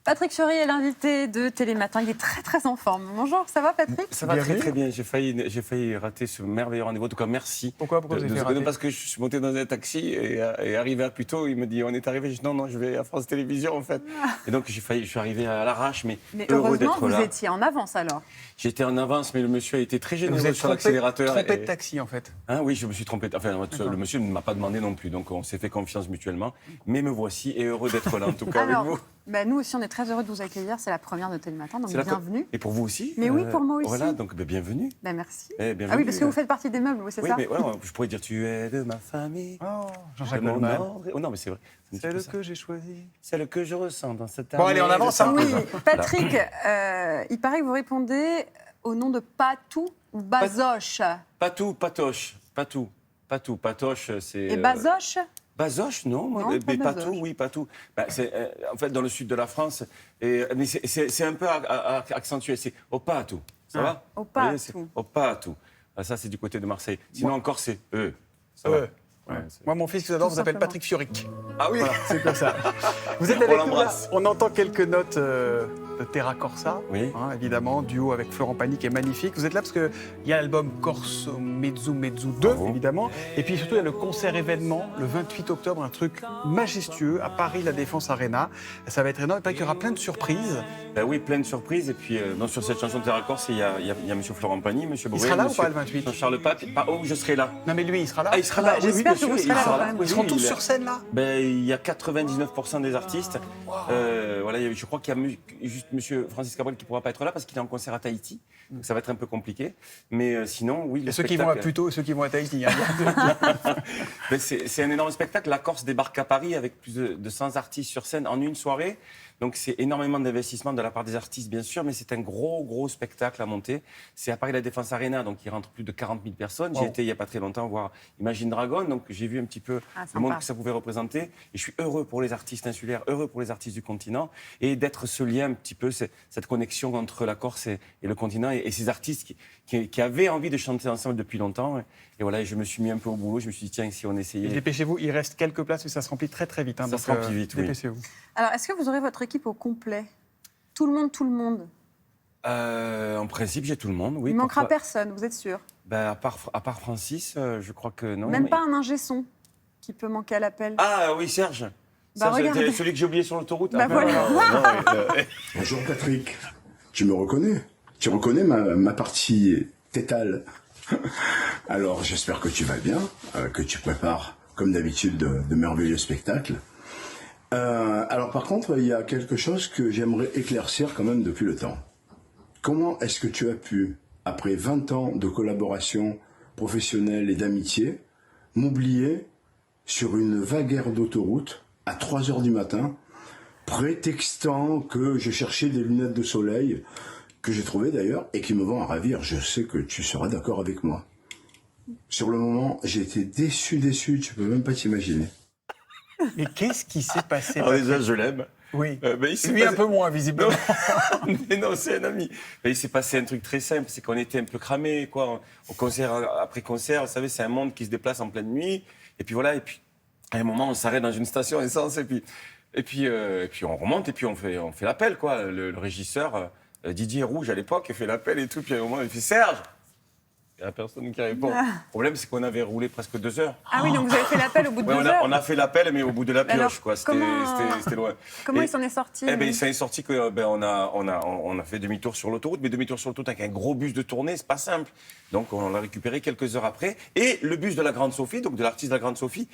Patrick Fiori est l'invité de Télématin. Il est très très en forme. Bonjour, ça va Patrick? Ça va très très bien. J'ai failli rater ce merveilleux rendez-vous. En tout cas, merci. Pourquoi vous avez fait rater? Parce que je suis monté dans un taxi et arrivé plus tôt, il me dit on est arrivé. Je dis non, je vais à France Télévisions en fait. Et donc je suis arrivé à l'arrache, mais heureux d'être heureusement, là. vous étiez en avance alors. J'étais en avance, mais le monsieur a été très généreux Vous êtes sur l'accélérateur. trompé de taxi en fait. Hein, oui, je me suis trompé. Enfin, le monsieur ne m'a pas demandé non plus, donc on s'est fait confiance mutuellement. Mais me voici et heureux d'être là en tout cas Alors, avec vous. nous aussi, on est très heureux de vous accueillir. C'est la première de Télématin, donc bienvenue. Et pour vous aussi? Mais oui, pour moi aussi. Voilà, donc bienvenue. Merci. Bienvenue. Ah oui, parce que vous faites partie des meubles, c'est oui, ça? mais voilà, je pourrais dire tu es de ma famille. Oh, Jean-Jacques de mon Goldman. ordre. Oh non, mais c'est vrai. Celle que j'ai choisie. Celle que je ressens dans cette Bon, allez, on avance, hein. Oui, Patrick, il paraît que vous répondez au nom de Patou ou Bazoche. Patou, Patoche. Patou, Patoche, c'est... Et Bazoche? Bazoche, non, Non, mais pas Patou, Bazoche. oui, Patou. C'est en fait dans le sud de la France, mais c'est un peu accentué, c'est au Patou, ça va? Au Vous voyez, Patou. c'est au Patou. Ah, ça, c'est du côté de Marseille. Sinon, encore, c'est eux. Ça Ouais. va? Ouais, Moi, mon fils que j'adore Tout vous appelle simplement. Patrick Fioric. Ah oui. Voilà, c'est comme ça. Vous êtes On avec nous là. l'embrasse. On entend quelques notes de Terra Corsa, Oui. évidemment, duo avec Florent Pagny qui est magnifique. Vous êtes là parce qu'il y a l'album Corso Mezzo 2, Bravo. évidemment. Et puis surtout, il y a le concert événement le 28 octobre, un truc majestueux à Paris, la Défense Arena. Ça va être énorme. Il paraît qu'il y aura plein de surprises. Ben oui, plein de surprises. Et puis, sur cette chanson de Terra Corse, il y a M. Florent Pagny, M. Bourré, sera là ou monsieur pas, le 28? Jean-Charles Pape. Oh, je serai là. Non, mais lui, il sera là. Ah, il sera là. Bah, oui, oui, j'espère bien que vous sûr, serez là il sera quand même. Oui, Ils seront tous il- sur scène, là. Ben, il y a 99% des artistes. Voilà, je crois qu'il y a juste M. Francis Cabrel qui ne pourra pas être là parce qu'il est en concert à Tahiti. Donc ça va être un peu compliqué. Mais sinon, oui, le Et ceux qui vont à spectacle... Pluto et ceux qui vont à Tahiti. Hein. Ben, c'est un énorme spectacle. La Corse débarque à Paris avec plus de 100 artistes sur scène en une soirée. Donc c'est énormément d'investissement de la part des artistes, bien sûr, mais c'est un gros spectacle à monter. C'est à Paris la Défense Arena, donc il rentre plus de 40 000 personnes. J'y Wow. étais il n'y a pas très longtemps voir Imagine Dragon, donc j'ai vu un petit peu le sympa. monde que ça pouvait représenter. Et je suis heureux pour les artistes insulaires, heureux pour les artistes du continent, et d'être ce lien un petit peu, cette connexion entre la Corse et le continent, et ces artistes qui avaient envie de chanter ensemble depuis longtemps. Et voilà, et je me suis mis un peu au boulot, je me suis dit, tiens, si on essayait... Dépêchez-vous, il reste quelques places et ça se remplit très vite. Ça se remplit vite, oui. Dépêchez-vous. Alors, est-ce que vous aurez votre équipe au complet? Tout le monde. En principe, j'ai tout le monde, oui. Il ne manquera Pourquoi personne, vous êtes sûr? Ben, à part Francis, je crois que non. Même mais- pas un ingé son qui peut manquer à l'appel? Ah oui, Serge. Bah, Serge, regardez. celui que j'ai oublié sur l'autoroute. Bah, voilà. Bonjour Patrick, tu me reconnais? Tu reconnais ma partie tétale? Alors j'espère que tu vas bien, que tu prépares comme d'habitude de merveilleux spectacles. Alors par contre, il y a quelque chose que j'aimerais éclaircir quand même depuis le temps. Comment est-ce que tu as pu, après 20 ans de collaboration professionnelle et d'amitié, m'oublier sur une vague aire d'autoroute à 3 heures du matin, prétextant que je cherchais des lunettes de soleil, que j'ai trouvées d'ailleurs, et qui me vont à ravir. Je sais que tu seras d'accord avec moi. Sur le moment, j'ai été déçu, tu peux même pas t'imaginer. Mais qu'est-ce qui s'est passé? Alors Patrick déjà, je l'aime. Oui. Mais il s'est Lui, un passé- peu moins, visiblement. Mais non, c'est un ami. Mais il s'est passé un truc très simple, c'est qu'on était un peu cramés, quoi. Au concert, après concert, vous savez, c'est un monde qui se déplace en pleine nuit. Et puis voilà, et puis à un moment, on s'arrête dans une station essence, et puis on remonte, et puis on fait l'appel, quoi. Le régisseur, Didier Rouge à l'époque, fait l'appel et tout. Puis à un moment, il fait Serge. Il n'y a personne qui répond. Le problème, c'est qu'on avait roulé presque 2 heures. Ah oui, donc vous avez fait l'appel au bout de Ouais, 2 heures. on a fait l'appel, mais au bout de la Mais alors, pioche, quoi. comment- C'était loin. Comment Et- il s'en est sorti? Eh ben, il s'en est sorti que on a fait demi-tour sur l'autoroute, mais demi-tour sur l'autoroute avec un gros bus de tournée, c'est pas simple. Donc on l'a récupéré quelques heures après. Et le bus de la Grande Sophie, donc de l'artiste de la Grande Sophie,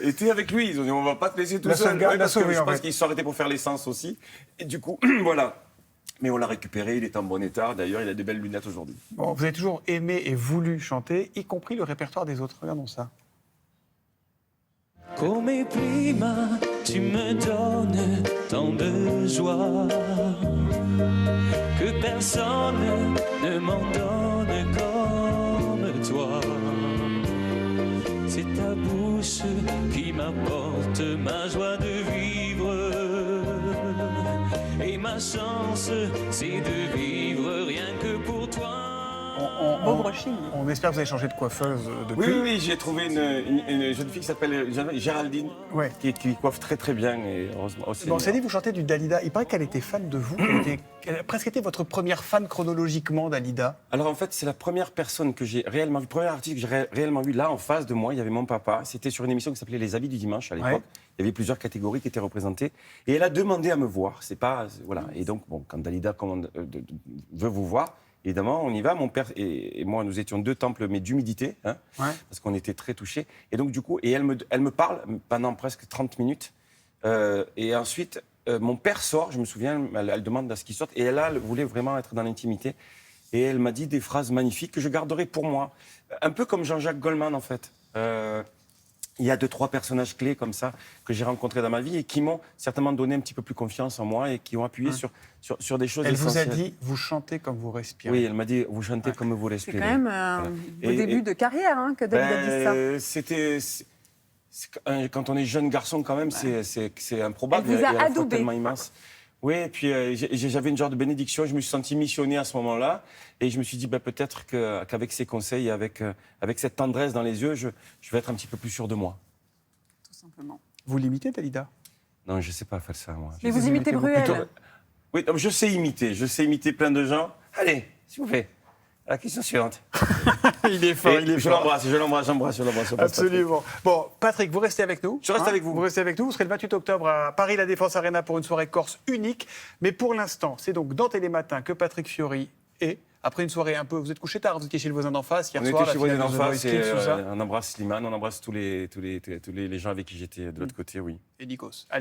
était avec lui. Ils ont dit on va pas te laisser tout La seul. sauvegarde, Ouais, parce la que sauver, je en pense fait. qu'ils se sont arrêtés pour faire l'essence aussi. Et du coup, voilà. Mais on l'a récupéré, il est en bon état. D'ailleurs, il a des belles lunettes aujourd'hui. Bon, vous avez toujours aimé et voulu chanter, y compris le répertoire des autres. Regardons ça. Come prima tu me donnes tant de joie que personne ne m'en donne comme toi. C'est ta bouche qui m'apporte ma joie de vivre et ma chance c'est de vivre rien que pour toi. Beau brushing. On espère que vous avez changé de coiffeuse depuis. Oui, j'ai trouvé une jeune fille qui s'appelle Géraldine, Ouais. qui coiffe très très bien. Et heureusement aussi. Bon, on s'est dit, vous chantez du Dalida. Il paraît qu'elle était fan de vous. Elle a presque été votre première fan chronologiquement, Dalida. Alors en fait, c'est la première personne que j'ai réellement vu, premier artiste que j'ai réellement vu là en face de moi. Il y avait mon papa. C'était sur une émission qui s'appelait Les Habits du Dimanche à l'époque. Ouais. Il y avait plusieurs catégories qui étaient représentées. Et elle a demandé à me voir. C'est pas voilà. Et donc bon, quand Dalida veut vous voir, évidemment, on y va. Mon père et moi, nous étions deux temples, mais d'humidité, hein, Ouais. parce qu'on était très touchés. Et donc du coup, elle me parle pendant presque 30 minutes. Et ensuite, mon père sort. Je me souviens, elle demande à ce qu'il sorte. Et elle voulait vraiment être dans l'intimité. Et elle m'a dit des phrases magnifiques que je garderai pour moi. Un peu comme Jean-Jacques Goldman, en fait. Il y a 2-3 personnages clés comme ça que j'ai rencontrés dans ma vie et qui m'ont certainement donné un petit peu plus confiance en moi et qui ont appuyé sur des choses Elle vous a essentielles. dit, vous chantez comme vous respirez. Oui, elle m'a dit, vous chantez comme vous C'est respirez. quand même un beau Et- début de carrière que David a dit ça. C'était... Quand on est jeune garçon, quand même, c'est improbable. Elle vous a et à la fois adoubé. tellement immense. Oui, et puis j'avais une genre de bénédiction. Je me suis senti missionné à ce moment-là. Et je me suis dit, peut-être qu'avec ses conseils, avec cette tendresse dans les yeux, je vais être un petit peu plus sûr de moi. Tout simplement. Vous l'imitez, Dalida? Non, je ne sais pas faire ça, moi. Mais vous imitez imitez Bruel. Oui, non, je sais imiter plein de gens. Allez, s'il vous plaît, à la question suivante. Il est fort, Et je l'embrasse. Absolument. Bon, Patrick, vous restez avec nous. Je reste avec vous. Vous restez avec nous. Vous serez le 28 octobre à Paris La Défense Arena pour une soirée corse unique. Mais pour l'instant, c'est donc dans Télématin que Patrick Fiori est. Après une soirée un peu, vous êtes couché tard, vous étiez chez le voisin d'en face hier On soir. était chez la finale voisins de d'en The face Voice et Kids, tout ça. on embrasse Slimane, on embrasse tous les gens avec qui j'étais de l'autre côté, oui. Et Nikos.